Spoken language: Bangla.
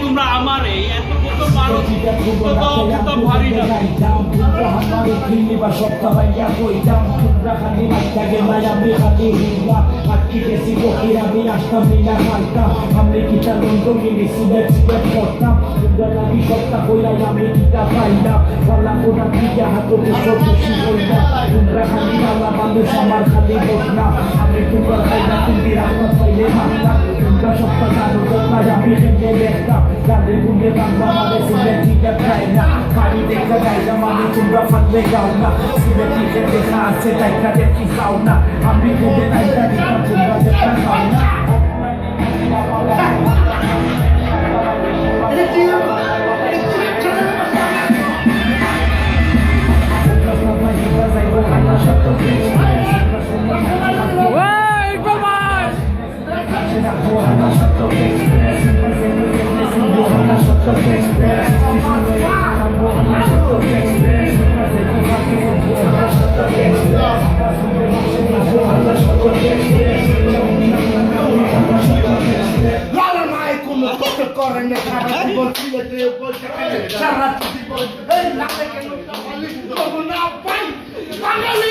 তোমরা আমার এই এত কত পারো তো ভারী না আমার খালি বসনা আমি তোমরা খাইনা তুমি রাস্তা পাইলে মারতাম তোমরা সপ্তাহ জানো তোমরা আমি খেতে দেখতাম গালে গুলে বাংলা মানে সিলেটিটা খাই না বাড়ি দেখা যাই না মানে তোমরা ফাটলে যাও না সিলেটিতে দেখা আছে তাইটা দেখি যাও না আমি খেতে তাইটা দিতাম তোমরা যেটা খাও না করেন সারা জীবন সিলেটে সারা জীবন এই লাগে কেন না পাই বাঙালি